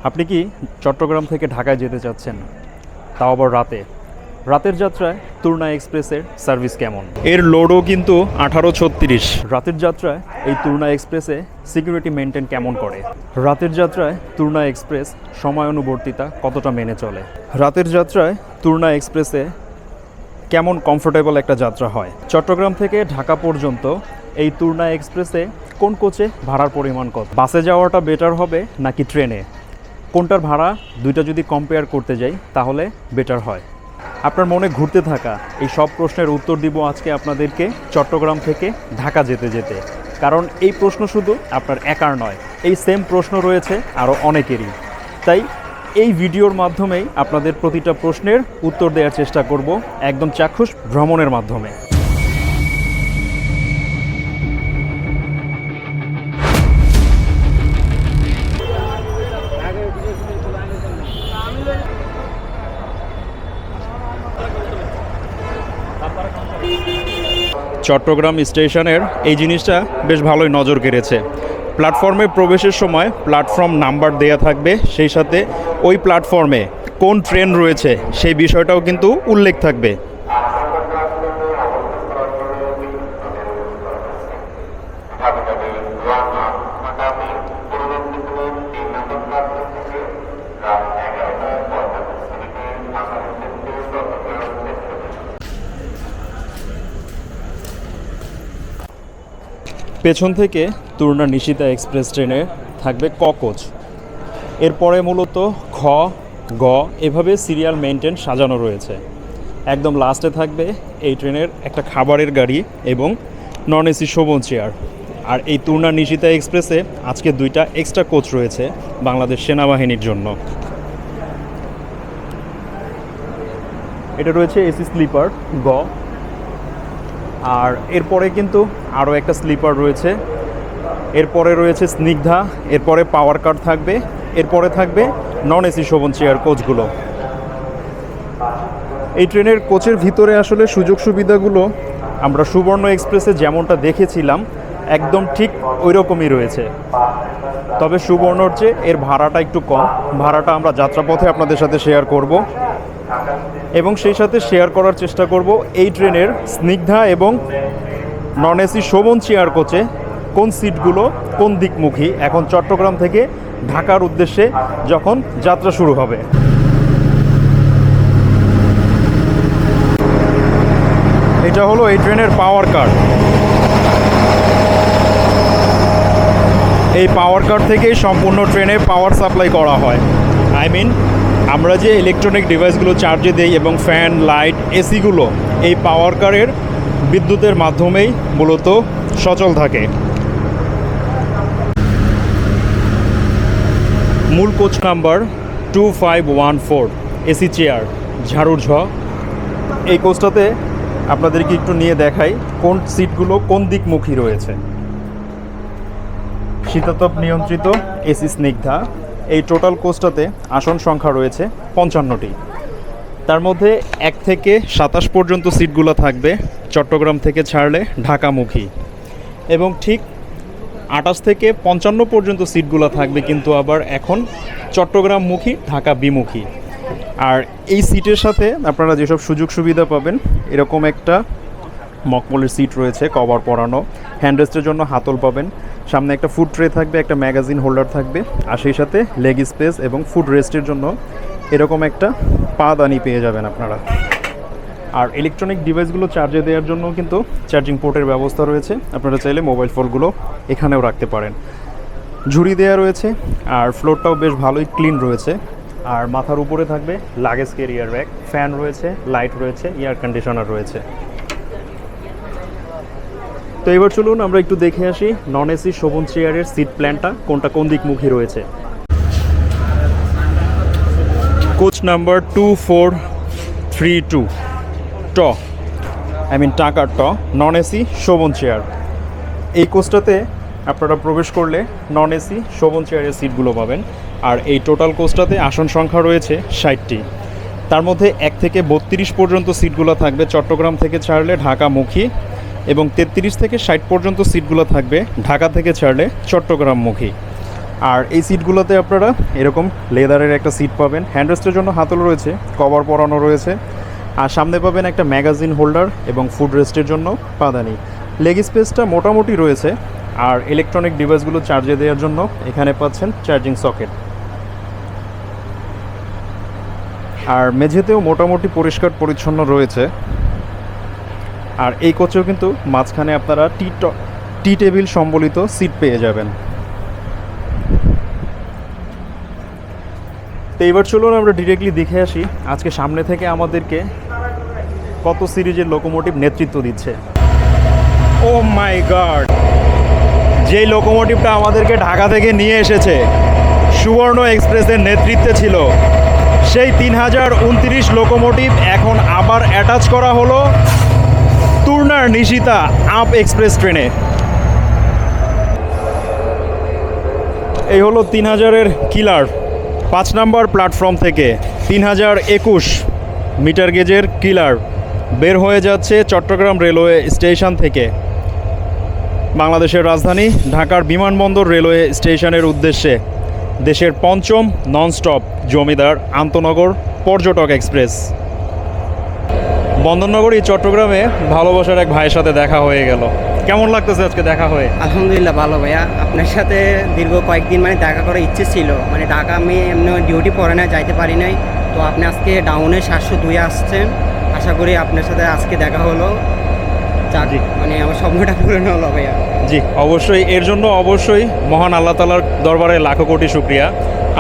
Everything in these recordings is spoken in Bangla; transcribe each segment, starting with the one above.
আপনি কি চট্টগ্রাম থেকে ঢাকায় যেতে চাচ্ছেন, তাও আবার রাতে? রাতের যাত্রায় তুর্না এক্সপ্রেসের সার্ভিস কেমন? এর লোডও কিন্তু 1836। রাতের যাত্রায় এই তুর্না এক্সপ্রেসে সিকিউরিটি মেনটেন কেমন করে? রাতের যাত্রায় তুর্না এক্সপ্রেস সময়ানুবর্তিতা কতটা মেনে চলে? রাতের যাত্রায় তুর্না এক্সপ্রেসে কেমন কমফোর্টেবল একটা যাত্রা হয়? চট্টগ্রাম থেকে ঢাকা পর্যন্ত এই তুর্না এক্সপ্রেসে কোন কোচে ভাড়ার পরিমাণ কত? বাসে যাওয়াটা বেটার হবে নাকি ট্রেনে? কোনটার ভাড়া দুইটা যদি কম্পেয়ার করতে যাই তাহলে বেটার হয়? আপনার মনে ঘুরতে থাকা এই সব প্রশ্নের উত্তর দিব আজকে আপনাদেরকে চট্টগ্রাম থেকে ঢাকা যেতে যেতে। কারণ এই প্রশ্ন শুধু আপনার একার নয়, এই সেম প্রশ্ন রয়েছে আরও অনেকেরই। তাই এই ভিডিওর মাধ্যমেই আপনাদের প্রতিটা প্রশ্নের উত্তর দেওয়ার চেষ্টা করব একদম চাক্ষুষ ভ্রমণের মাধ্যমে। চট্টগ্রাম স্টেশনের এই জিনিসটা বেশ ভালোই নজর কেড়েছে। প্ল্যাটফর্মে প্রবেশের সময় প্ল্যাটফর্ম নাম্বার দেয়া থাকবে, সেই সাথে ওই প্ল্যাটফর্মে কোন ট্রেন রয়েছে সেই বিষয়টাও কিন্তু উল্লেখ থাকবে। পেছন থেকে তুর্না নিশিতা এক্সপ্রেস ট্রেনে থাকবে ক কোচ, এরপরে মূলত খ, গ এভাবে সিরিয়াল মেনটেন সাজানো রয়েছে। একদম লাস্টে থাকবে এই ট্রেনের একটা খাবারের গাড়ি এবং নন এসি শোভন চেয়ার। আর এই তুর্না নিশিতা এক্সপ্রেসে আজকে দুইটা এক্সট্রা কোচ রয়েছে বাংলাদেশ সেনাবাহিনীর জন্য। এটা রয়েছে এসি স্লিপার গ, আর এরপরে কিন্তু আরও একটা স্লিপার রয়েছে, এরপরে রয়েছে স্নিগ্ধা, এরপরে পাওয়ার কার থাকবে, এরপরে থাকবে নন এসি শোভন চেয়ার কোচগুলো। এই ট্রেনের কোচের ভিতরে আসলে সুযোগ সুবিধাগুলো আমরা সুবর্ণ এক্সপ্রেসে যেমনটা দেখেছিলাম একদম ঠিক ওই রকমই রয়েছে, তবে সুবর্ণর চেয়ে এর ভাড়াটা একটু কম। ভাড়াটা আমরা যাত্রাপথে আপনাদের সাথে শেয়ার করব এবং সেই সাথে শেয়ার করার চেষ্টা করব এই ট্রেনের স্নিগ্ধা এবং নন এসি শোভন চেয়ার কোচে কোন সিটগুলো কোন দিকমুখী এখন চট্টগ্রাম থেকে ঢাকার উদ্দেশ্যে যখন যাত্রা শুরু হবে। এটা হলো এই ট্রেনের পাওয়ার কার। এই পাওয়ার কার থেকেই সম্পূর্ণ ট্রেনে পাওয়ার সাপ্লাই করা হয়। আমরা যে ইলেকট্রনিক ডিভাইসগুলো চার্জে দেই এবং ফ্যান, লাইট, এসিগুলো এই পাওয়ার কারের বিদ্যুতের মাধ্যমেই মূলত সচল থাকে। মূল কোচ নাম্বার 2514 এসি চেয়ার ঝাড়ুর ঝ। এই কোচটাতে আপনাদেরকে একটু নিয়ে দেখাই কোন সিটগুলো কোন দিকমুখী রয়েছে। শীতাতপ নিয়ন্ত্রিত এসি স্নিগ্ধা। এই টোটাল কোচটাতে আসন সংখ্যা রয়েছে 55টি। তার মধ্যে 1 থেকে 27 পর্যন্ত সিটগুলো থাকবে চট্টগ্রাম থেকে ছাড়লে ঢাকামুখী, এবং ঠিক 28 থেকে 55 পর্যন্ত সিটগুলো থাকবে কিন্তু আবার এখন চট্টগ্রামমুখী ঢাকা বিমুখী। আর এই সিটের সাথে আপনারা যেসব সুযোগ সুবিধা পাবেন, এরকম একটা মকমলের সিট রয়েছে কভার পরানো, হ্যান্ডরেস্টের জন্য হাতল পাবেন, সামনে একটা ফুড ট্রে থাকবে, একটা ম্যাগাজিন হোল্ডার থাকবে, আর সেই সাথে লেগ স্পেস এবং ফুড রেস্টের জন্য এরকম একটা পাদানি পেয়ে যাবেন আপনারা। আর ইলেকট্রনিক ডিভাইসগুলো চার্জে দেওয়ার জন্য কিন্তু চার্জিং পোর্টের ব্যবস্থা রয়েছে, আপনারা চাইলে মোবাইল ফোনগুলো এখানেও রাখতে পারেন। ঝুড়ি দেওয়া রয়েছে আর ফ্লোরটাও বেশ ভালোই ক্লিন রয়েছে। আর মাথার উপরে থাকবে লাগেজ ক্যারিয়ার ব্যাগ, ফ্যান রয়েছে, লাইট রয়েছে, এয়ার কন্ডিশনার রয়েছে। তো এবার চলুন আমরা একটু দেখে আসি নন এসি শোভন চেয়ারের সিট প্ল্যানটা কোনটা কোন দিকমুখী রয়েছে। কোচ নাম্বার 2432 ট, টাকার ট, নন এসি শোভন চেয়ার। এই কোচটাতে আপনারা প্রবেশ করলে নন এসি শোভন চেয়ারের সিটগুলো পাবেন। আর এই টোটাল কোচটাতে আসন সংখ্যা রয়েছে 60টি। তার মধ্যে 1 থেকে 32 পর্যন্ত সিটগুলো থাকবে চট্টগ্রাম থেকে ছাড়লে ঢাকামুখী, এবং 33 থেকে 60 পর্যন্ত সিটগুলো থাকবে ঢাকা থেকে ছাড়লে চট্টগ্রামমুখী। আর এই সিটগুলোতে আপনারা এরকম লেদারের একটা সিট পাবেন, হ্যান্ডরেস্টের জন্য হাতল রয়েছে, কভার পরানো রয়েছে, আর সামনে পাবেন একটা ম্যাগাজিন হোল্ডার এবং ফুড রেস্টের জন্য পাদানি। লেগ স্পেসটা মোটামুটি রয়েছে। আর ইলেকট্রনিক ডিভাইসগুলো চার্জে দেওয়ার জন্য এখানে পাচ্ছেন চার্জিং সকেট। আর মেঝেতেও মোটামুটি পরিষ্কার পরিচ্ছন্ন রয়েছে। আর এই কোচেও কিন্তু মাঝখানে আপনারা টি টেবিল সম্বলিত সিট পেয়ে যাবেন। তো এবার চলুন আমরা ডিরেক্টলি দেখে আসি আজকে সামনে থেকে আমাদেরকে কত সিরিজের লোকোমোটিভ নেতৃত্ব দিচ্ছে। ও মাই গড, যেই লোকোমোটিভটা আমাদেরকে ঢাকা থেকে নিয়ে এসেছে, সুবর্ণ এক্সপ্রেসের নেতৃত্বে ছিল, সেই 3029 লোকোমোটিভ এখন আবার অ্যাটাচ করা হলো তুর্নার নিশিতা আপ এক্সপ্রেস ট্রেনে। এই হলো 3000-এর কিলার, 5 নম্বর প্ল্যাটফর্ম থেকে 3021 মিটার গেজের কিলার বের হয়ে যাচ্ছে চট্টগ্রাম রেলওয়ে স্টেশন থেকে বাংলাদেশের রাজধানী ঢাকার বিমানবন্দর রেলওয়ে স্টেশনের উদ্দেশ্যে। দেশের পঞ্চম ননস্টপ জমিদার আন্তনগর পর্যটক এক্সপ্রেস। বন্দরনগরী চট্টগ্রামে ভালোবাসার এক ভাইয়ের সাথে দেখা হয়ে গেল। কেমন লাগতেছে আজকে দেখা হয়ে? আলহামদুলিল্লাহ ভালো ভাইয়া, আপনার সাথে দীর্ঘ কয়েকদিন দেখা করার ইচ্ছে ছিল। ঢাকা আমি এমনি ডিউটি পড়ে না, যাইতে পারি নাই। তো আপনি আজকে ডাউনে 702 আসছেন, আশা করি আপনার সাথে আজকে দেখা হলো। জি, আমার স্বপ্নটা পূরণ হলো ভাইয়া। জি অবশ্যই, এর জন্য অবশ্যই মহান আল্লাহ তাআলার দরবারে লাখো কোটি শুকরিয়া।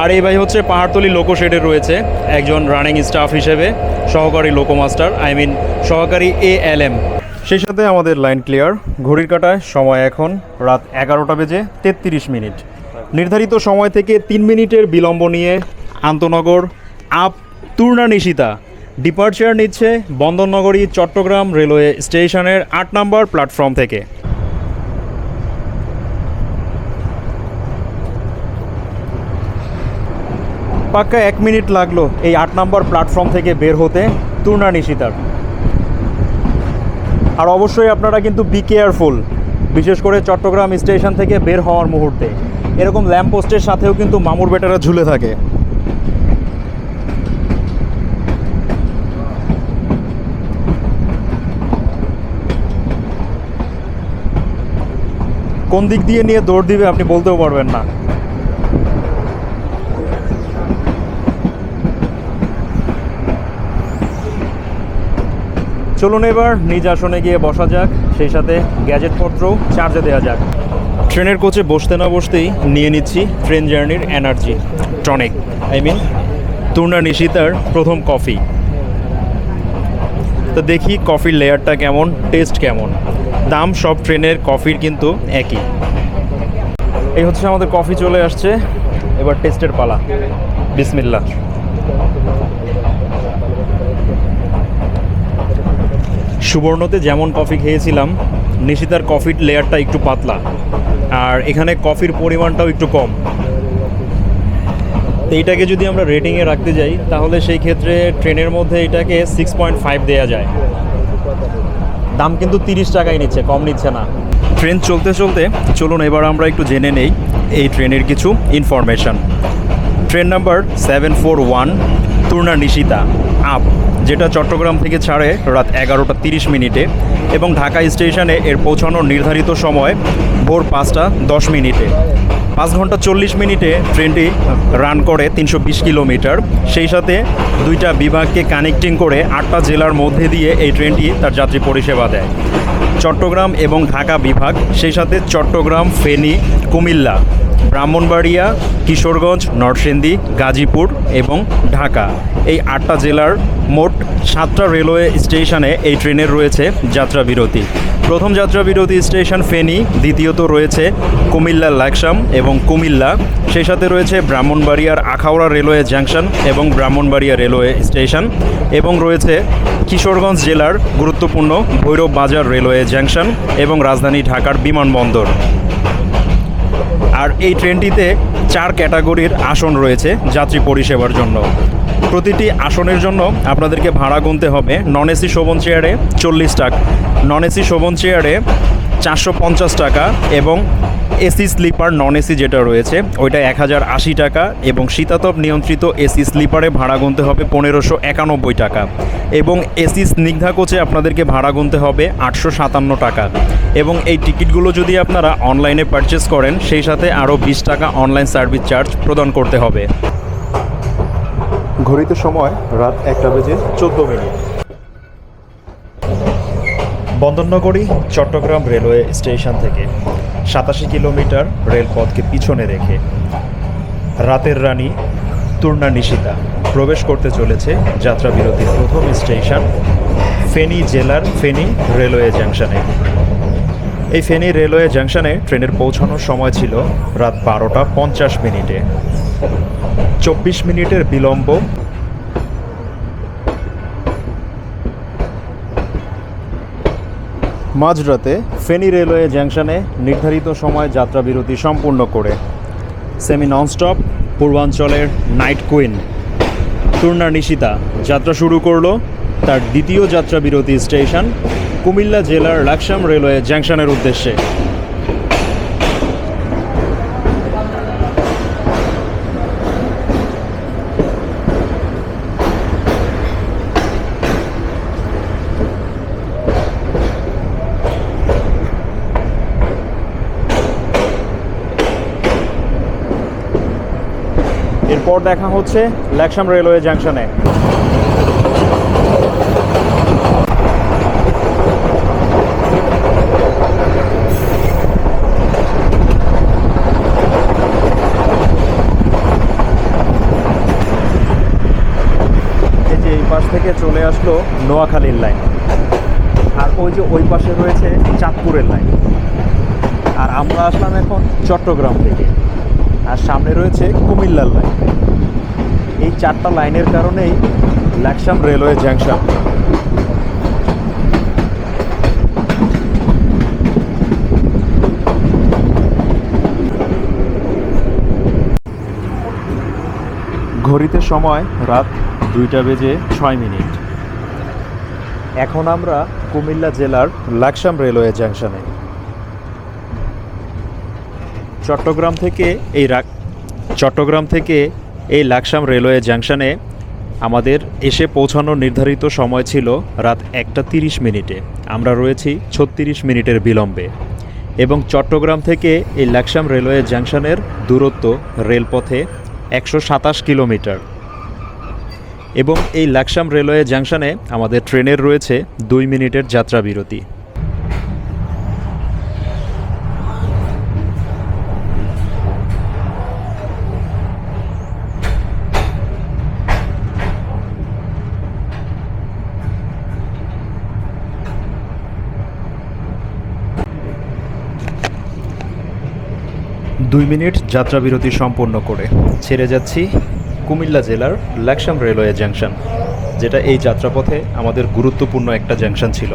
আর এই ভাই হচ্ছে পাহাড়তলী লোকো শেডে রয়েছে একজন রানিং স্টাফ হিসেবে, সহকারী লোকো মাস্টার, সহকারী ALM। সেই সাথে আমাদের লাইন ক্লিয়ার। ঘড়ির কাঁটায় সময় এখন রাত 11টা বেজে 33 মিনিট। নির্ধারিত সময় থেকে 3 মিনিটের বিলম্ব নিয়ে আন্তনগর আপ তুর্না নিশিতা ডিপার্চার নিচ্ছে বন্দরনগরী চট্টগ্রাম রেলওয়ে স্টেশনের 8 নম্বর প্ল্যাটফর্ম থেকে। পাক্কা 1 মিনিট লাগলো এই 8 নম্বর প্ল্যাটফর্ম থেকে বের হতে তুর্না নিশিতার। আর অবশ্যই আপনারা কিন্তু বি কেয়ারফুল, বিশেষ করে চট্টগ্রাম স্টেশন থেকে বের হওয়ার মুহূর্তে। এরকম ল্যাম্পপোস্টের সাথেও কিন্তু মামুর বেটারা ঝুলে থাকে। কোন দিক দিয়ে নিয়ে দৌড় দিবে আপনি বলতেও পারবেন না। চলুন এবার নিজ আসনে গিয়ে বসা যাক, সেই সাথে গ্যাজেটপত্রও চার্জে দেওয়া যাক। ট্রেনের কোচে বসতে না বসতেই নিয়ে নিচ্ছি ট্রেন জার্নির এনার্জি টনিক, তুর্না নিশিতার প্রথম কফি। তো দেখি কফির লেয়ারটা কেমন, টেস্ট কেমন। দাম সব ট্রেনের কফির কিন্তু একই। এই হচ্ছে আমাদের কফি চলে আসছে, এবার টেস্টের পালা। বিসমিল্লাহ। সুবর্ণতে যেমন কফি খেয়েছিলাম, নিশিতার কফির লেয়ারটা একটু পাতলা, আর এখানে কফির পরিমাণটাও একটু কম। তো এইটাকে যদি আমরা রেটিংয়ে রাখতে যাই তাহলে সেই ক্ষেত্রে ট্রেনের মধ্যে এটাকে 6.5 দেওয়া যায়। দাম কিন্তু 30 টাকাই নিচ্ছে, কম নিচ্ছে না। ট্রেন চলতে চলতে চলুন এবার আমরা একটু জেনে নেই এই ট্রেনের কিছু information. Train number 741 Turna Nishita up, যেটা চট্টগ্রাম থেকে ছাড়ে রাত 11টা 30 মিনিটে এবং ঢাকা স্টেশনে এর পৌঁছানোর নির্ধারিত সময় ভোর 5টা 10 মিনিটে। 5 ঘন্টা 40 মিনিটে ট্রেনটি রান করে 320 কিলোমিটার। সেই সাথে 2টা বিভাগকে কানেক্টিং করে 8টা জেলার মধ্যে দিয়ে এই ট্রেনটি তার যাত্রী পরিষেবা দেয়। চট্টগ্রাম এবং ঢাকা বিভাগ, সেই সাথে চট্টগ্রাম, ফেনী, কুমিল্লা, ব্রাহ্মণবাড়িয়া, কিশোরগঞ্জ, নরসিংদী, গাজীপুর এবং ঢাকা, এই 8টা জেলার মোট 7টা রেলওয়ে স্টেশনে এই ট্রেনের রয়েছে যাত্রা বিরতি। প্রথম যাত্রা বিরতি স্টেশন ফেনী, দ্বিতীয়ত রয়েছে কুমিল্লার লাকসাম এবং কুমিল্লা, সেই সাথে রয়েছে ব্রাহ্মণবাড়িয়ার আখাউড়া রেলওয়ে জাংশন এবং ব্রাহ্মণবাড়িয়া রেলওয়ে স্টেশন, এবং রয়েছে কিশোরগঞ্জ জেলার গুরুত্বপূর্ণ ভৈরব বাজার রেলওয়ে জাংশন এবং রাজধানী ঢাকার বিমানবন্দর। আর এই ট্রেনটিতে 4 ক্যাটাগরির আসন রয়েছে যাত্রী পরিষেবার জন্য। প্রতিটি আসনের জন্য আপনাদেরকে ভাড়া গুনতে হবে। নন এসি শোভন চেয়ারে 40 টাকা, নন এসি শোভন চেয়ারে 450 টাকা, এবং এসি স্লিপার নন এসি যেটা রয়েছে ওইটা 1080 টাকা, এবং শীতাতপ নিয়ন্ত্রিত এসি স্লিপারে ভাড়া গুনতে হবে 1591 টাকা, এবং এসি স্নিগ্ধা কোচে আপনাদেরকে ভাড়া গুনতে হবে 857 টাকা। এবং এই টিকিটগুলো যদি আপনারা অনলাইনে পারচেস করেন সেই সাথে আরও 20 টাকা অনলাইন সার্ভিস চার্জ প্রদান করতে হবে। ঘড়িতে সময় রাত 1:14। বন্দরনগরী চট্টগ্রাম রেলওয়ে স্টেশন থেকে 87 কিলোমিটার রেলপথকে পিছনে রেখে রাতের রানী তুর্না নিশিতা প্রবেশ করতে চলেছে যাত্রাবিরতির প্রথম স্টেশন ফেনী জেলার ফেনী রেলওয়ে জাংশনে। এই ফেনী রেলওয়ে জাংশনে ট্রেনের পৌঁছানোর সময় ছিল রাত 12:50। 24 মিনিটের বিলম্ব মাঝরাতে ফেনী রেলওয়ে জাংশনে নির্ধারিত সময় যাত্রাবিরতি সম্পূর্ণ করে সেমি ননস্টপ পূর্বাঞ্চলের নাইট কুইন তুর্না নিশিতা যাত্রা শুরু করলো তার দ্বিতীয় যাত্রাবিরতি স্টেশন কুমিল্লা জেলার লাকসাম রেলওয়ে জাংশনের উদ্দেশ্যে। এরপর দেখা হচ্ছে লাকসাম রেলওয়ে জাংশনে। এই পাশ থেকে চলে আসলো নোয়াখালীর লাইন, আর ওই যে ওই পাশে রয়েছে চাঁদপুরের লাইন, আর আমরা আসলাম এখন চট্টগ্রাম থেকে, আর সামনে রয়েছে কুমিল্লার লাইন। এই 4টা লাইনের কারণেই লাকসাম রেলওয়ে জাংশন। ঘড়িতে সময় রাত 2:06। এখন আমরা কুমিল্লা জেলার লাকসাম রেলওয়ে জাংশনে। চট্টগ্রাম থেকে এই লাকসাম রেলওয়ে জাংশনে আমাদের এসে পৌঁছানোর নির্ধারিত সময় ছিল রাত 1:30। আমরা রয়েছি 36 মিনিটের বিলম্বে, এবং চট্টগ্রাম থেকে এই লাকসাম রেলওয়ে জাংশনের দূরত্ব রেলপথে 127 কিলোমিটার, এবং এই লাকসাম রেলওয়ে জাংশনে আমাদের ট্রেনের রয়েছে 2 মিনিটের যাত্রা বিরতি। দুই মিনিট যাত্রাবিরতি সম্পন্ন করে ছেড়ে যাচ্ছি কুমিল্লা জেলার লাকসাম রেলওয়ে জাংশন, যেটা এই যাত্রাপথে আমাদের গুরুত্বপূর্ণ একটা জাংশন ছিল।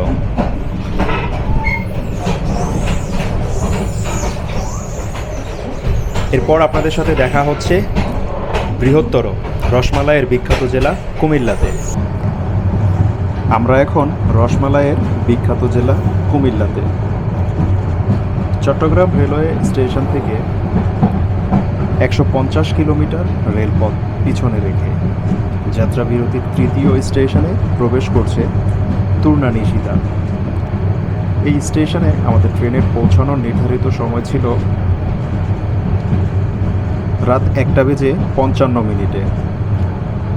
এরপর আপনাদের সাথে দেখা হচ্ছে বৃহত্তর রসমালাইয়ের বিখ্যাত জেলা কুমিল্লাতে। আমরা এখন রসমালাইয়ের বিখ্যাত জেলা কুমিল্লাতে। চট্টগ্রাম রেলওয়ে স্টেশন থেকে 150 কিলোমিটার রেলপথ পিছনে রেখে যাত্রাবিরতির তৃতীয় স্টেশনে প্রবেশ করছে তুর্না নিশিতা। এই স্টেশনে আমাদের ট্রেনের পৌঁছানোর নির্ধারিত সময় ছিল রাত 1:55।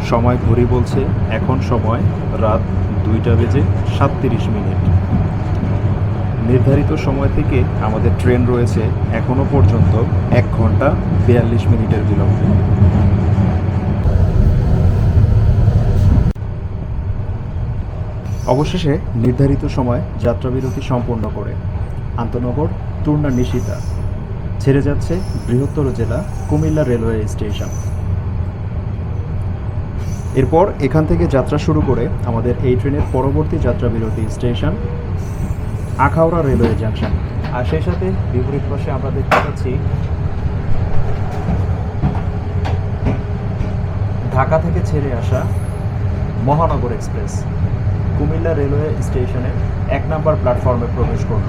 সময় ঘড়ি বলছে এখন সময় রাত 2:37। নির্ধারিত সময় থেকে আমাদের ট্রেন রয়েছে এখনও পর্যন্ত 1 ঘন্টা 42 মিনিটের বিলম্বে। অবশেষে নির্ধারিত সময় যাত্রাবিরতি সম্পন্ন করে আন্তনগর তুর্না নিশিতা ছেড়ে যাচ্ছে বৃহত্তর জেলা কুমিল্লা রেলওয়ে স্টেশন। এরপর এখান থেকে যাত্রা শুরু করে আমাদের এই ট্রেনের পরবর্তী যাত্রাবিরতি স্টেশন আখাউড়া রেলওয়ে জাংশন। আর সেই সাথে বিপরীত পাশে আমরা দেখতে পাচ্ছি ঢাকা থেকে ছেড়ে আসা মহানগর এক্সপ্রেস কুমিল্লা রেলওয়ে স্টেশনে 1 নম্বর প্ল্যাটফর্মে প্রবেশ করল।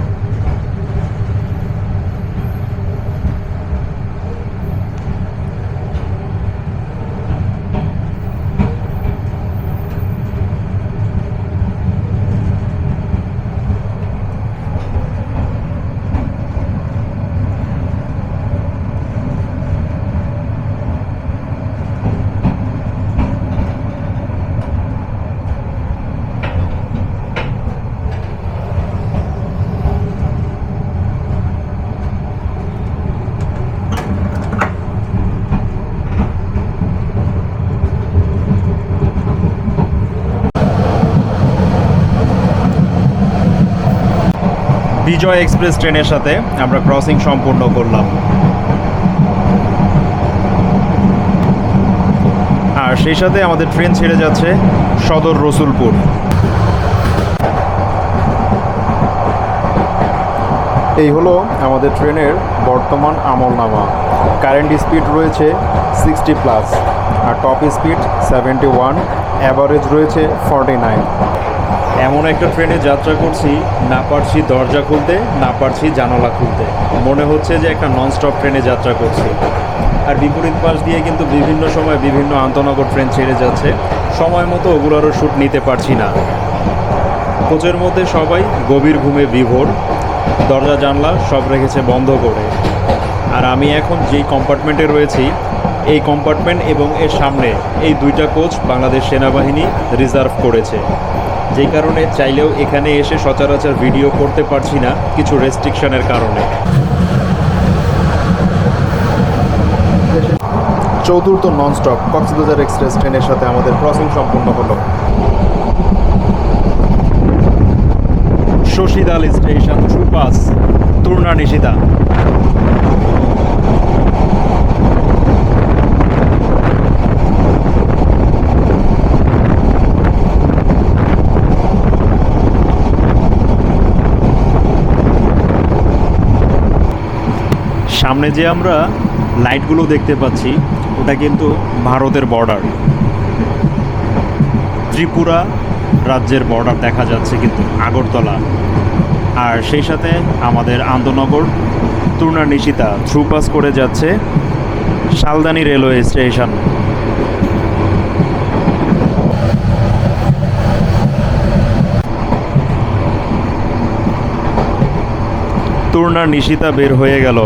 বিজয় এক্সপ্রেস ট্রেনের সাথে আমরা ক্রসিং সম্পূর্ণ করলাম। আর সেই সাথে আমাদের ট্রেন ছেড়ে যাচ্ছে সদর রসুলপুর। এই হলো আমাদের ট্রেনের বর্তমান আমলনামা। কারেন্ট স্পিড রয়েছে 60+, আর টপ স্পিড 71, অ্যাভারেজ রয়েছে 49। এমন একটা ট্রেনে যাত্রা করছি, না পারছি দরজা খুলতে, না পারছি জানালা খুলতে। মনে হচ্ছে যে একটা ননস্টপ ট্রেনে যাত্রা করছি। আর বিপরীত পাশ দিয়ে কিন্তু বিভিন্ন সময় বিভিন্ন আন্তনগর ট্রেন ছেড়ে যাচ্ছে, সময় মতো ওগুলোরও শ্যুট নিতে পারছি না। কোচের মধ্যে সবাই গভীর ঘুমে বিভোর, দরজা জানলা সব রেখেছে বন্ধ করে। আর আমি এখন যেই কম্পার্টমেন্টে রয়েছি, এই কম্পার্টমেন্ট এবং এর সামনে এই দুইটা কোচ বাংলাদেশ সেনাবাহিনী রিজার্ভ করেছে, যেই কারণে চাইলেও এখানে এসে সচরাচর ভিডিও করতে পারছি না কিছু রেস্ট্রিকশনের কারণে। চতুর্থ ননস্টপ কক্সবাজার এক্সপ্রেস ট্রেনের সাথে আমাদের ক্রসিং সম্পূর্ণ হলো। শশীদাল স্টেশন, সুপাস, তুর্না নিশিতা। সামনে যে আমরা লাইটগুলো দেখতে পাচ্ছি, ওটা কিন্তু ভারতের বর্ডার, ত্রিপুরা রাজ্যের বর্ডার দেখা যাচ্ছে কিন্তু আগরতলা। আর সেই সাথে আমাদের আন্তনগর তুর্না নিশিতা থ্রুপাস করে যাচ্ছে শালদানি রেলওয়ে স্টেশন। তুর্না নিশিতা বের হয়ে গেল।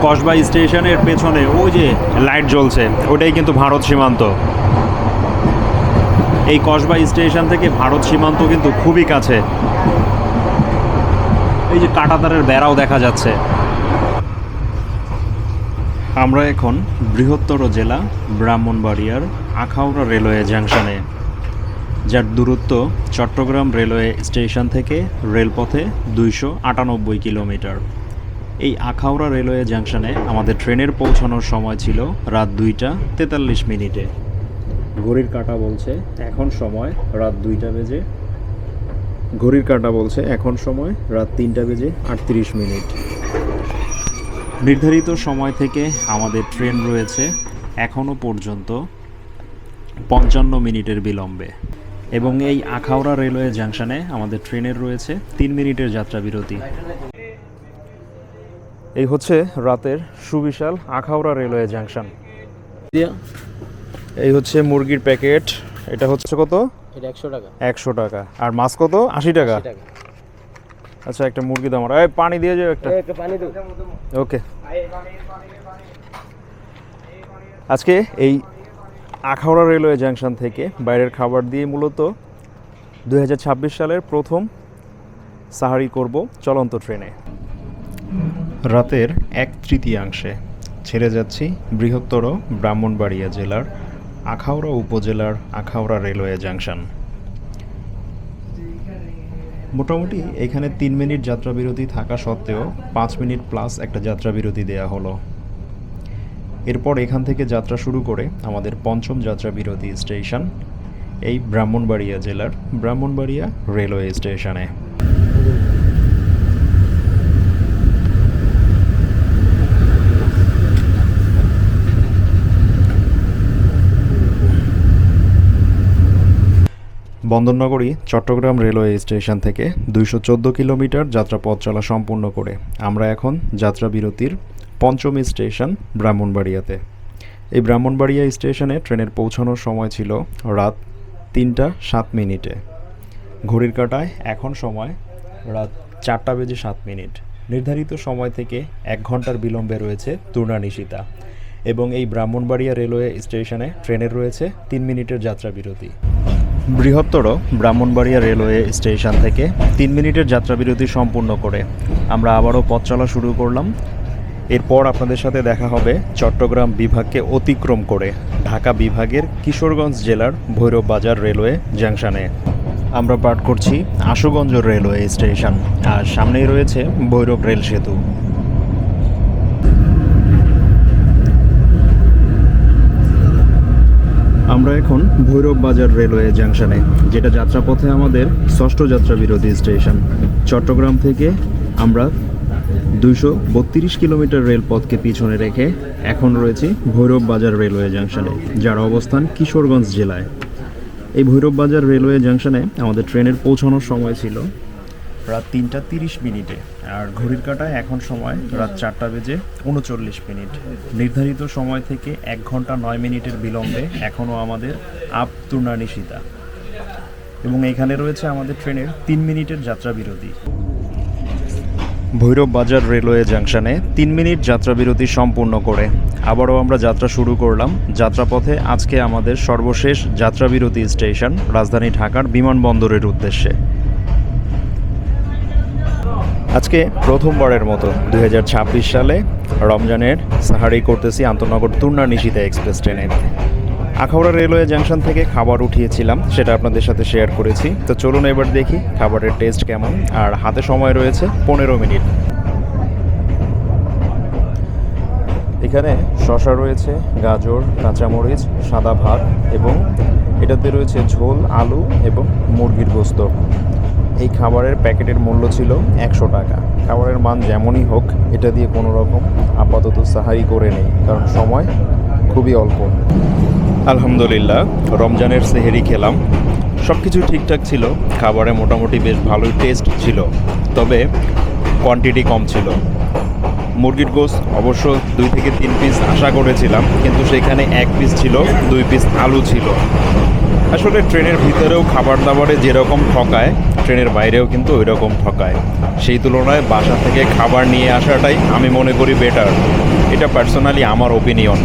কসবা স্টেশনের পেছনে ওই যে লাইট জ্বলছে, ওটাই কিন্তু ভারত সীমান্ত। এই কসবা স্টেশন থেকে ভারত সীমান্ত কিন্তু খুবই কাছে। এই যে কাঁটাতারের বেড়াও দেখা যাচ্ছে। আমরা এখন বৃহত্তর জেলা ব্রাহ্মণবাড়িয়ার আখাউড়া রেলওয়ে জাংশনে, যার দূরত্ব চট্টগ্রাম রেলওয়ে স্টেশন থেকে রেলপথে 298 কিলোমিটার। এই আখাউড়া রেলওয়ে জাংশনে আমাদের ট্রেনের পৌঁছানোর সময় ছিল রাত 2টা 43 মিনিটে। ঘড়ির কাঁটা বলছে এখন সময় রাত 2টা বেজে, ঘড়ির কাঁটা বলছে এখন সময় রাত 3টা বেজে 38 মিনিট। নির্ধারিত সময় থেকে আমাদের ট্রেন রয়েছে এখনও পর্যন্ত 55 মিনিটের বিলম্বে, এবং এই আখাউড়া রেলওয়ে জাংশনে আমাদের ট্রেনের রয়েছে 3 মিনিটের যাত্রা বিরতি। এই হচ্ছে রাতের সুবিশাল আখাউড়া রেলওয়ে জাংশন। এই হচ্ছে মুরগির প্যাকেট, এটা হচ্ছে কত? এটা 100 টাকা। 100 টাকা। আর মাছ কত? 80 টাকা। আচ্ছা, একটা মুরগি দাও আমার। এই পানি দিয়ে যাও একটা। পানি দাও। ওকে। আজকে এই আখাউড়া রেলওয়ে জাংশন থেকে বাইরের খাবার দিয়ে মূলত 2026 সালের প্রথম সাহারি করব চলন্ত ট্রেনে। রাতের 1/3 ছেড়ে যাচ্ছি বৃহত্তর ব্রাহ্মণবাড়িয়া জেলার আখাউড়া উপজেলার আখাউড়া রেলওয়ে জাংশন। মোটামুটি এখানে 3 মিনিট যাত্রা বিরতি থাকা সত্ত্বেও 5 মিনিট প্লাস একটা যাত্রা বিরতি দেয়া হলো। এরপর এখান থেকে যাত্রা শুরু করে আমাদের পঞ্চম যাত্রা বিরতি স্টেশন এই ব্রাহ্মণবাড়িয়া জেলার ব্রাহ্মণবাড়িয়া রেলওয়ে স্টেশনে। বন্দরনগরী চট্টগ্রাম রেলওয়ে স্টেশন থেকে 214 কিলোমিটার যাত্রাপথ চলা সম্পূর্ণ করে আমরা এখন যাত্রা বিরতির পঞ্চম স্টেশন ব্রাহ্মণবাড়িয়াতে। এই ব্রাহ্মণবাড়িয়া স্টেশনে ট্রেনের পৌঁছানোর সময় ছিল রাত 3টা 7 মিনিটে। ঘড়ির কাঁটায় এখন সময় রাত 4টা বেজে 7 মিনিট। নির্ধারিত সময় থেকে 1 ঘন্টার বিলম্বে রয়েছে তুর্না নিশিতা, এবং এই ব্রাহ্মণবাড়িয়া রেলওয়ে স্টেশনে ট্রেনের রয়েছে 3 মিনিটের যাত্রা বিরতি। বৃহত্তর ব্রাহ্মণবাড়িয়া রেলওয়ে স্টেশন থেকে 3 মিনিটের যাত্রা বিরতি সম্পূর্ণ করে আমরা আবারও পথ চলা শুরু করলাম এরপর আপনাদের সাথে দেখা হবে চট্টগ্রাম বিভাগকে অতিক্রম করে ঢাকা বিভাগের কিশোরগঞ্জ জেলার ভৈরব বাজার রেলওয়ে জাংশনে। আমরা পার করছি আশুগঞ্জ রেলওয়ে স্টেশন, আর সামনেই রয়েছে ভৈরব রেল সেতু। আমরা এখন ভৈরব বাজার রেলওয়ে জাংশনে, যেটা যাত্রাপথে আমাদের ষষ্ঠ যাত্রা বিরতি স্টেশন। চট্টগ্রাম থেকে আমরা 232 কিলোমিটার রেলপথকে পিছনে রেখে এখন রয়েছি ভৈরব বাজার রেলওয়ে জাংশনে, যার অবস্থান কিশোরগঞ্জ জেলায়। এই ভৈরব বাজার রেলওয়ে জাংশনে আমাদের ট্রেনের পৌঁছানোর সময় ছিল রাত 3টা 30 মিনিটে, আর ঘড়ির কাঁটায় এখন সময় রাত 4টা বেজে 39 মিনিট। নির্ধারিত সময় থেকে 1 ঘন্টা 9 মিনিটের বিলম্বে এখনও আমাদের আপ তুর্নানিশিতা, এবং এখানে রয়েছে আমাদের ট্রেনের 3 মিনিটের যাত্রা বিরতি। ভৈরব বাজার রেলওয়ে জাংশনে 3 মিনিট যাত্রা বিরতি সম্পূর্ণ করে আবারও আমরা যাত্রা শুরু করলাম। যাত্রাপথে আজকে আমাদের সর্বশেষ যাত্রা বিরতি স্টেশন রাজধানী ঢাকার বিমানবন্দরের উদ্দেশ্যে। আজকে প্রথমবারের মতো 2026 সালে রমজানের সাহারি করতেছি আন্তনগর তুর্নানিশিতা এক্সপ্রেস ট্রেনে। আখাউড়া রেলওয়ে জাংশন থেকে খাবার উঠিয়েছিলাম, সেটা আপনাদের সাথে শেয়ার করেছি। তো চলুন এবার দেখি খাবারের টেস্ট কেমন। আর হাতে সময় রয়েছে 15 মিনিট। এখানে শসা রয়েছে, গাজর, কাঁচামরিচ, সাদা ভাত, এবং এটাতে রয়েছে ঝোল, আলু এবং মুরগির গোস্ত। এই খাবারের প্যাকেটের মূল্য ছিল 100 টাকা। খাবারের মান যেমনই হোক, এটা দিয়ে কোনো রকম আপাতত সাহারি করে নেই, কারণ সময় খুবই অল্প। আলহামদুলিল্লাহ, রমজানের সেহেরি খেলাম, সব কিছু ঠিকঠাক ছিল। খাবারে মোটামুটি বেশ ভালোই টেস্ট ছিল, তবে কোয়ান্টিটি কম ছিল। মুরগির গোস্ত অবশ্য 2 থেকে 3 পিস আশা করেছিলাম, কিন্তু সেখানে 1 পিস ছিল, 2 পিস আলু ছিল। আসলে ট্রেনের ভিতরেও খাবার দাবারে যেরকম ঠকায়, ট্রেনের বাইরেও কিন্তু ওই রকম ঠকায়। সেই তুলনায় বাসা থেকে খাবার নিয়ে আসাটাই আমি মনে করি বেটার। এটা পার্সোনালি আমার opinion.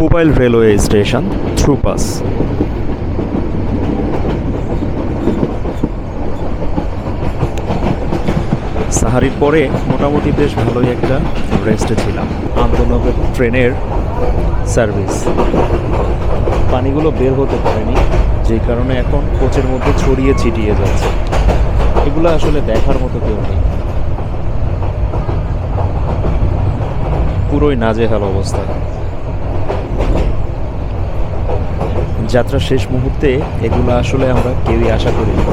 Pubail railway station, through pass. সাহারির পরে মোটামুটি বেশ ভালোই একটা রেস্টে ছিলাম। আন্তনগর ট্রেনের সার্ভিস, পানিগুলো বের হতে পারেনি, যেই কারণে এখন কোচের মধ্যে ছড়িয়ে ছিটিয়ে যাচ্ছে। এগুলো আসলে দেখার মতো কেউ নেই, পুরোই নাজেহাল অবস্থা। যাত্রা শেষ মুহূর্তে এগুলো আসলে আমরা কেউই আশা করিনি।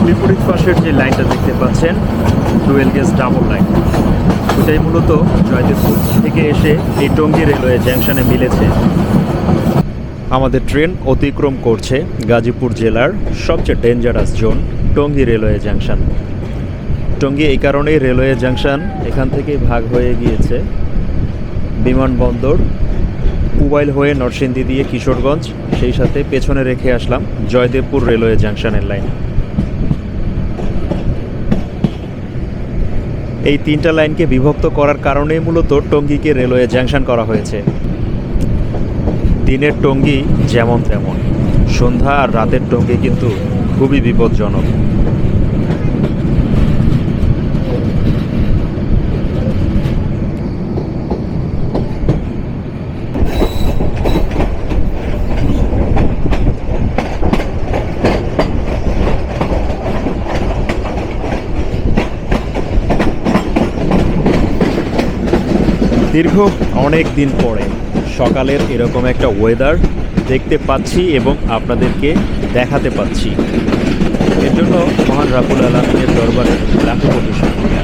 বিপরীত পাশের যে লাইনটা দেখতে পাচ্ছেন, ডুয়েল গেজ ডাবল লাইন, ওটাই মূলত জয়দেবপুর থেকে এসে এই টঙ্গী রেলওয়ে জাংশনে মিলেছে। আমাদের ট্রেন অতিক্রম করছে গাজীপুর জেলার সবচেয়ে dangerous zone, Tongi railway junction. Tongi এই কারণেই রেলওয়ে জাংশন এখান থেকেই ভাগ হয়ে গিয়েছে বিমানবন্দর, পুবাইল হয়ে নরসিংদী দিয়ে কিশোরগঞ্জ, সেই সাথে পেছনে রেখে আসলাম জয়দেবপুর রেলওয়ে জাংশনের লাইন। এই 3টা লাইনকে বিভক্ত করার কারণেই মূলত টঙ্গীকে রেলওয়ে জাংশন করা হয়েছে। দিনের টঙ্গী যেমন তেমন, সন্ধ্যা আর রাতের টঙ্গী কিন্তু খুবই বিপজ্জনক। দীর্ঘ অনেক দিন পরে সকালের এরকম একটা ওয়েদার দেখতে পাচ্ছি এবং আপনাদেরকে দেখাতে পাচ্ছি, এর জন্য মহান রাব্বুল আলামিনের দরবারে লাখো কোটি শুকরিয়া।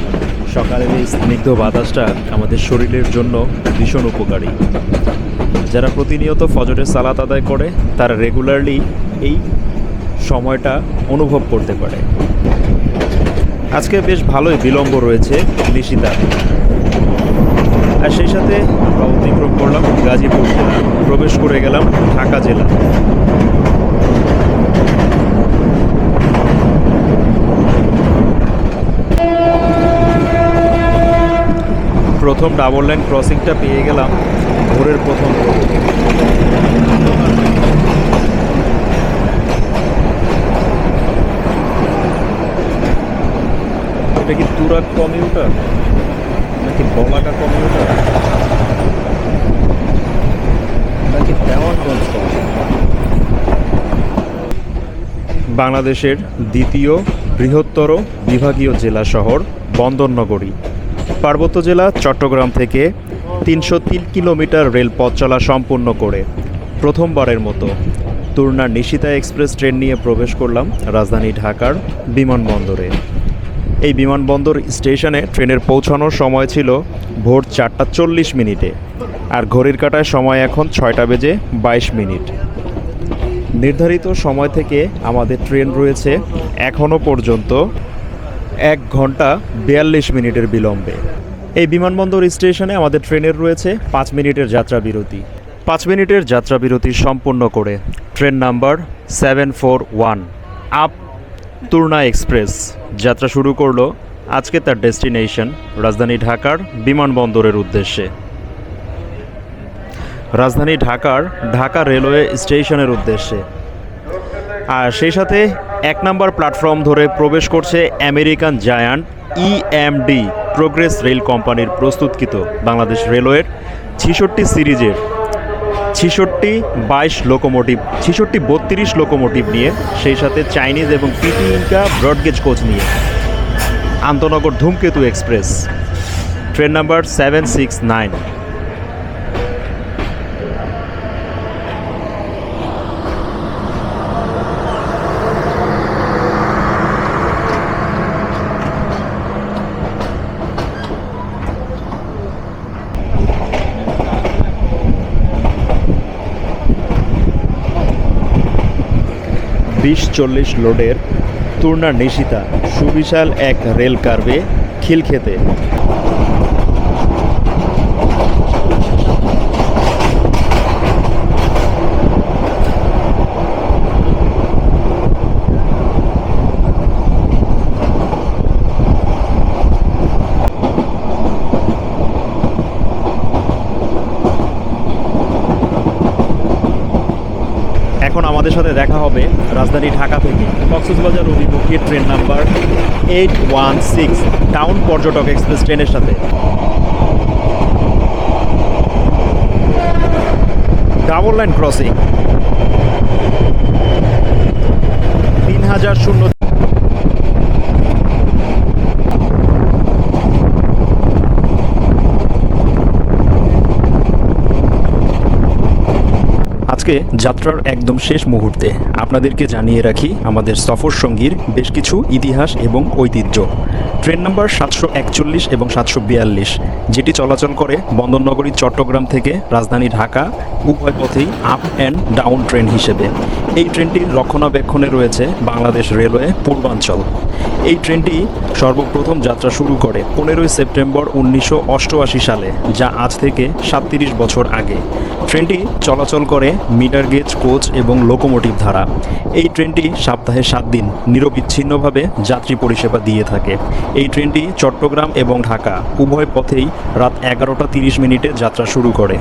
সকালের এই স্নিগ্ধ বাতাসটা আমাদের শরীরের জন্য ভীষণ উপকারী। যারা প্রতিনিয়ত ফজরের সালাত আদায় করে, তারা রেগুলারলি এই সময়টা অনুভব করতে পারে। আজকে বেশ ভালোই বিলম্ব রয়েছে নিশিতা। আর সেই সাথে আমরা অতিক্রম করলাম গাজীপুর জেলা, প্রবেশ করে গেলাম ঢাকা জেলা। প্রথম ডাবল লাইন ক্রসিংটা পেয়ে গেলাম ভোরের প্রথম রোদ। এটা কি তুরাগ কমিউটার নাকি বলাকা কমিউটার নাকি দেওয়ানগঞ্জ কমিউটার? বাংলাদেশের দ্বিতীয় বৃহত্তর বিভাগীয় জেলা শহর বন্দরনগরী। পার্বত্য জেলা চট্টগ্রাম থেকে 303 কিলোমিটার রেলপথ চলা সম্পূর্ণ করে প্রথমবারের মতো তুর্না নিশিতা এক্সপ্রেস ট্রেন নিয়ে প্রবেশ করলাম রাজধানী ঢাকার বিমানবন্দরে। এই বিমানবন্দর স্টেশনে ট্রেনের পৌঁছানোর সময় ছিল ভোর 4টা 40 মিনিটে, আর ঘড়ির কাঁটায় সময় এখন 6টা বেজে 22 মিনিট। নির্ধারিত সময় থেকে আমাদের ট্রেন রয়েছে এখনও পর্যন্ত 1 ঘন্টা 42 মিনিটের বিলম্বে। এই বিমানবন্দর স্টেশনে আমাদের ট্রেনের রয়েছে 5 মিনিটের যাত্রা বিরতি। 5 মিনিটের যাত্রা বিরতি সম্পন্ন করে train number 741 up Turna express যাত্রা শুরু করলো আজকে তার ডেস্টিনেশন রাজধানী ঢাকার বিমানবন্দরের উদ্দেশ্যে। রাজধানী ঢাকার ঢাকা রেলওয়ে স্টেশনের উদ্দেশ্যে। আর সেই সাথে 1 নম্বর প্ল্যাটফর্ম ধরে প্রবেশ করছে American giant EMD progress rail কোম্পানির প্রস্তুতকৃত বাংলাদেশ রেলওয়ের 66 সিরিজের 66-22 লোকোমোটিভ 66-32 লোকোমোটিভ নিয়ে, সেই সাথে চাইনিজ এবং পিটি ইনকা ব্রডগেজ কোচ নিয়ে আন্তনগর ধূমকেতু এক্সপ্রেস ট্রেন নাম্বার 769। বিশ-40 লোডের তুর্না নিশিতা সুবিশাল এক রেল কার্ভে খিলক্ষেতে এখন আমাদের সাথে দেখা হবে রাজধানী ঢাকা থেকে কক্সবাজার অভিমুখী ট্রেন নাম্বার 816 টাউন পর্যটক এক্সপ্রেস ট্রেনের সাথে। ডাবল লাইন ক্রসিং 3000 শূন্য। আজকে যাত্রার একদম শেষ মুহূর্তে আপনাদেরকে জানিয়ে রাখি আমাদের সফর সঙ্গীর বেশ কিছু ইতিহাস এবং ঐতিহ্য। ট্রেন নাম্বার 741 এবং 742 যেটি চলাচল করে বন্দরনগরী চট্টগ্রাম থেকে রাজধানী ঢাকা উভয় পথেই আপ অ্যান্ড ডাউন ট্রেন হিসেবে। এই ট্রেনটির রক্ষণাবেক্ষণে রয়েছে বাংলাদেশ রেলওয়ে পূর্বাঞ্চল। এই ট্রেনটি সর্বপ্রথম যাত্রা শুরু করে 15 সেপ্টেম্বর 1988 সালে, যা আজ থেকে 37 বছর আগে। ট্রেনটি চলাচল করে মিটার গেজ কোচ এবং লোকোমোটিভ ধারা। এই ট্রেনটি সপ্তাহে 7 দিন নিরবিচ্ছিন্নভাবে যাত্রী পরিষেবা দিয়ে থাকে। এই ট্রেনটি চট্টগ্রাম এবং ঢাকা উভয় পথেই রাত 11টা 30 মিনিটে যাত্রা শুরু করে।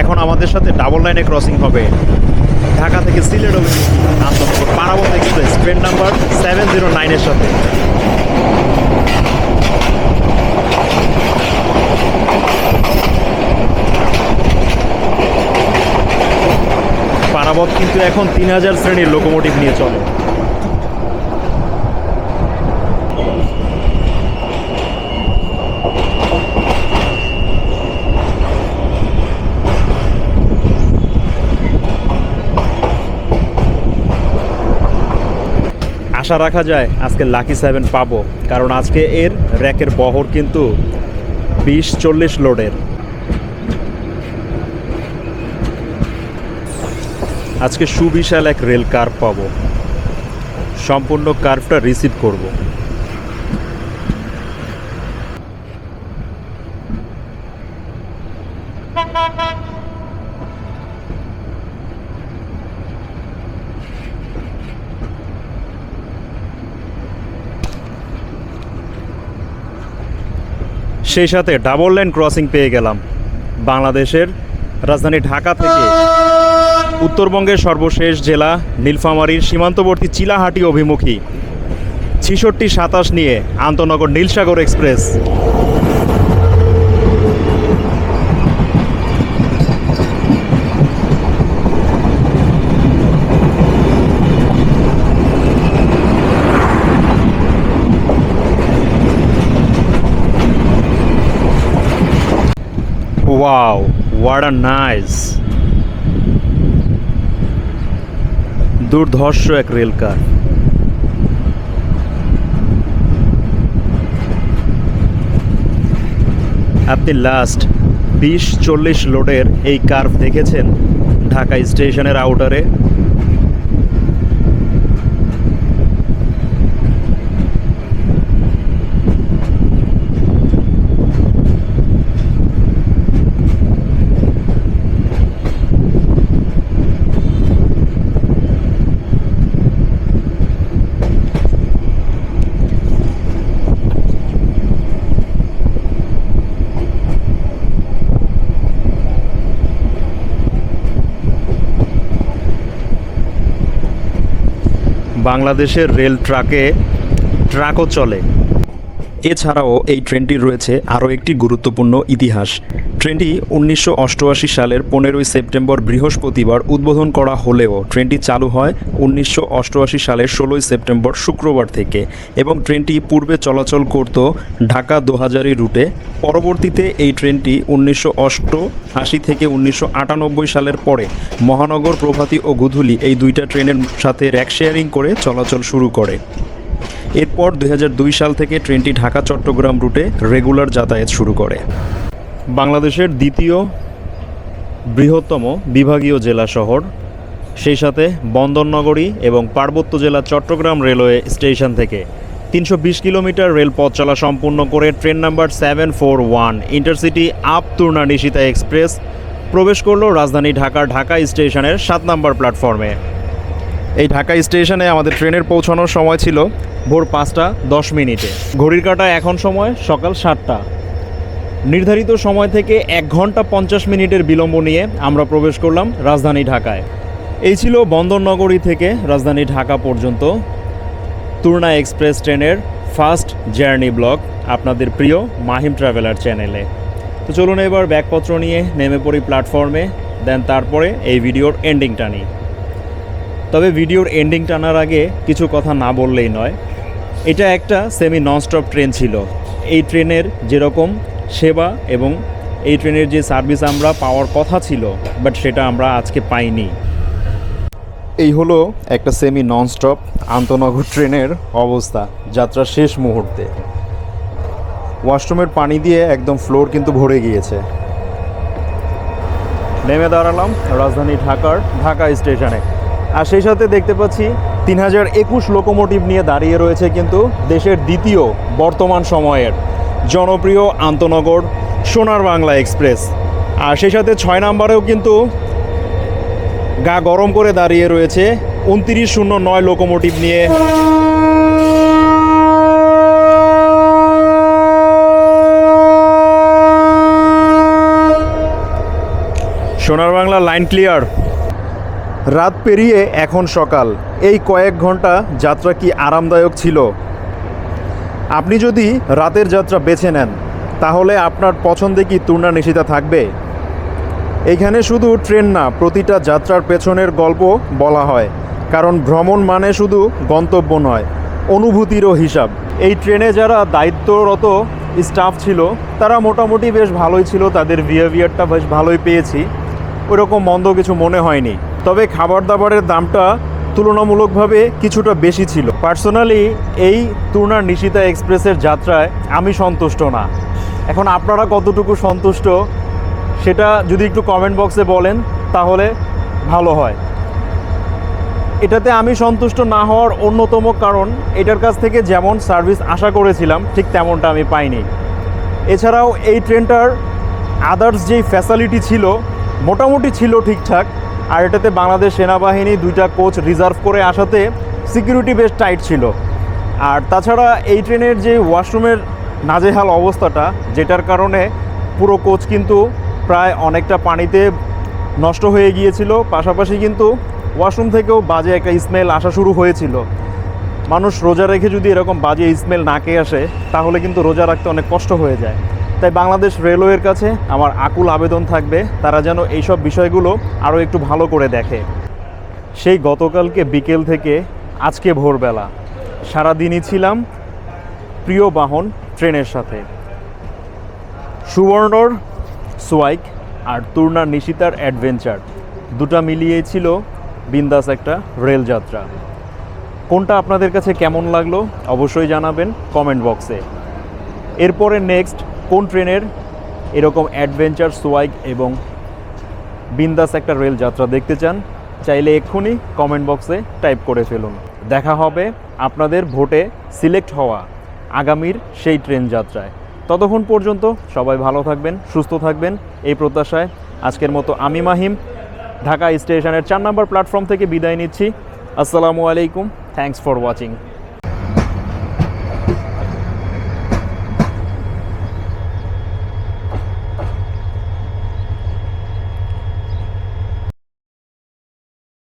এখন আমাদের সাথে ডাবল লাইনে ক্রসিং হবে ঢাকা থেকে সিলেট অভিমুখী আন্তনগর পারাবত এক্সপ্রেস ট্রেন নাম্বার 709 এর সাথে। পারাবত কিন্তু এখন 3000 শ্রেণীর লোকোমোটিভ নিয়ে চলে। আশা রাখা যায় আজকে লাকি 7 পাবো, কারণ আজকে এর র্যাকের বহর কিন্তু 20-40 লোডের। আজকে সুবিশাল এক রেল কার্ভ পাবো, সম্পূর্ণ কার্ভটা রিসিভ করব। সেই সাথে ডাবল লাইন ক্রসিং পেয়ে গেলাম। বাংলাদেশের রাজধানী ঢাকা থেকে উত্তরবঙ্গের সর্বশেষ জেলা নীলফামারীর সীমান্তবর্তী চিলাহাটি অভিমুখী ৬৬-২৭ নিয়ে আন্তনগর Nilsagar express. Wow, what a nice! দুর্ধর্ষ এক রেল কার। আপনি লাস্ট ২০-৪০ লোডের এই কার্ভ দেখেছেন ঢাকা স্টেশনের আউটারে? বাংলাদেশের রেল ট্রাকও চলে। এছাড়াও এই ট্রেনটির রয়েছে আরও একটি গুরুত্বপূর্ণ ইতিহাস। ট্রেনটি ১৯৮৮ সালের ১৫ই সেপ্টেম্বর বৃহস্পতিবার উদ্বোধন করা হলেও ট্রেনটি চালু হয় ১৯৮৮ সালের ১৬ই সেপ্টেম্বর শুক্রবার থেকে, এবং ট্রেনটি পূর্বে চলাচল করত ঢাকা ২০০০ রুটে। পরবর্তীতে এই ট্রেনটি ১৯৮৮ থেকে ১৯৯৮ সালের পরে মহানগর, প্রভাতী ও গুধুলি এই দুইটা ট্রেনের সাথে র্যাক শেয়ারিং করে চলাচল শুরু করে। এরপর ২০০২ সাল থেকে ট্রেনটি ঢাকা-চট্টগ্রাম রুটে রেগুলার যাতায়াত শুরু করে। বাংলাদেশের দ্বিতীয় বৃহত্তম বিভাগীয় জেলা শহর, সেই সাথে বন্দরনগরী এবং পার্বত্য জেলা চট্টগ্রাম রেলওয়ে স্টেশন থেকে ৩২০ কিলোমিটার রেল পথ চলা সম্পূর্ণ করে train number 741 intercity up Turna Nishita express প্রবেশ করলো রাজধানী ঢাকা স্টেশনের ৭ নম্বর প্ল্যাটফর্মে। এই ঢাকা স্টেশনে আমাদের ট্রেনের পৌঁছানোর সময় ছিল ভোর ৫টা ১০ মিনিটে। ঘড়ির কাঁটায় এখন সময় সকাল ৭টা। নির্ধারিত সময় থেকে ১ ঘন্টা ৫০ মিনিটের বিলম্ব নিয়ে আমরা প্রবেশ করলাম রাজধানী ঢাকায়। এই ছিল বন্দরনগরী থেকে রাজধানী ঢাকা পর্যন্ত তুর্না এক্সপ্রেস ট্রেনের ফার্স্ট জার্নি ব্লগ আপনাদের প্রিয় মাহিম ট্রাভেলার চ্যানেলে। তো চলুন এবার ব্যাগপত্র নিয়ে নেমে পড়ি প্ল্যাটফর্মে, দেন তারপরে এই ভিডিওর এন্ডিং টানি। তবে ভিডিওর এন্ডিং টানার আগে কিছু কথা না বললেই নয়। এটা একটা সেমি ননস্টপ ট্রেন ছিল। এই ট্রেনের যেরকম সেবা এবং এই ট্রেনের যে সার্ভিস আমরা পাওয়ার কথা ছিল, বাট সেটা আমরা আজকে পাইনি। এই হলো একটা সেমি ননস্টপ আন্তনগর ট্রেনের অবস্থা যাত্রার শেষ মুহূর্তে। ওয়াশরুমের পানি দিয়ে একদম ফ্লোর কিন্তু ভরে গিয়েছে। নেমে দাঁড়ালাম রাজধানী ঢাকা স্টেশনে, আর সেই সাথে দেখতে পাচ্ছি ৩০২১ লোকোমোটিভ নিয়ে দাঁড়িয়ে রয়েছে কিন্তু দেশের দ্বিতীয় বর্তমান সময়ের জনপ্রিয় আন্তনগর সোনার বাংলা এক্সপ্রেস। আর সেই সাথে ৬ নম্বরেও কিন্তু গা গরম করে দাঁড়িয়ে রয়েছে ২৯০৯ লোকোমোটিভ নিয়ে। সোনার বাংলা লাইন ক্লিয়ার। রাত পেরিয়ে এখন সকাল, এই কয়েক ঘন্টা যাত্রা কি আরামদায়ক ছিল? আপনি যদি রাতের যাত্রা বেছে নেন তাহলে আপনার পছন্দে কি তুর্না নিশিতা থাকবে? এইখানে শুধু ট্রেন না, প্রতিটা যাত্রার পেছনের গল্প বলা হয়, কারণ ভ্রমণ মানে শুধু গন্তব্য নয়, অনুভূতিরও হিসাব। এই ট্রেনে যারা দায়িত্বরত স্টাফ ছিল তারা মোটামুটি বেশ ভালোই ছিল, তাদের বিহেভিয়ারটা বেশ ভালোই পেয়েছি, ওইরকম মন্দ কিছু মনে হয়নি। তবে খাবার দাবারের দামটা তুলনামূলকভাবে কিছুটা বেশি ছিল। পার্সোনালি এই তুর্না নিশিতা এক্সপ্রেসের যাত্রায় আমি সন্তুষ্ট না। এখন আপনারা কতটুকু সন্তুষ্ট সেটা যদি একটু কমেন্ট বক্সে বলেন তাহলে ভালো হয়। এটাতে আমি সন্তুষ্ট না হওয়ার অন্যতম কারণ এটার কাছ থেকে যেমন সার্ভিস আশা করেছিলাম ঠিক তেমনটা আমি পাইনি। এছাড়াও এই ট্রেনটার আদার্স যেই ফ্যাসিলিটি ছিল মোটামুটি ছিল ঠিকঠাক, আর এটাতে বাংলাদেশ সেনাবাহিনী 2টা কোচ রিজার্ভ করে আসাতে সিকিউরিটি বেশ টাইট ছিল। আর তাছাড়া এই ট্রেনের যে ওয়াশরুমের নাজেহাল অবস্থাটা, যেটার কারণে পুরো কোচ কিন্তু প্রায় অনেকটা পানিতে নষ্ট হয়ে গিয়েছিল, পাশাপাশি কিন্তু ওয়াশরুম থেকেও বাজে একটা স্মেল আসা শুরু হয়েছিল। মানুষ রোজা রেখে যদি এরকম বাজে স্মেল নাকে আসে তাহলে কিন্তু রোজা রাখতে অনেক কষ্ট হয়ে যায়। তাই বাংলাদেশ রেলওয়ের কাছে আমার আকুল আবেদন থাকবে তারা যেন এইসব বিষয়গুলো আরও একটু ভালো করে দেখে। সেই গতকালকে বিকেল থেকে আজকে ভোরবেলা সারাদিনই ছিলাম প্রিয় বাহন ট্রেনের সাথে। সুবর্ণর সোয়াইক আর তুর্নার নিশিতার অ্যাডভেঞ্চার দুটা মিলিয়েই ছিল বিন্দাস একটা রেলযাত্রা। কোনটা আপনাদের কাছে কেমন লাগলো অবশ্যই জানাবেন কমেন্ট বক্সে। এরপরে নেক্সট কোন ট্রেনের এরকম অ্যাডভেঞ্চার, সোয়াইক এবং বিন্দাস একটা রেলযাত্রা দেখতে চান চাইলে এক্ষুনি কমেন্ট বক্সে টাইপ করে ফেলুন। দেখা হবে আপনাদের ভোটে সিলেক্ট হওয়া আগামীর সেই ট্রেন যাত্রায়। ততক্ষণ পর্যন্ত সবাই ভালো থাকবেন, সুস্থ থাকবেন এই প্রত্যাশায় আজকের মতো আমি মাহিম ঢাকা স্টেশনের 4 নম্বর প্ল্যাটফর্ম থেকে বিদায় নিচ্ছি। আসসালামু আলাইকুম, থ্যাঙ্কস ফর ওয়াচিং।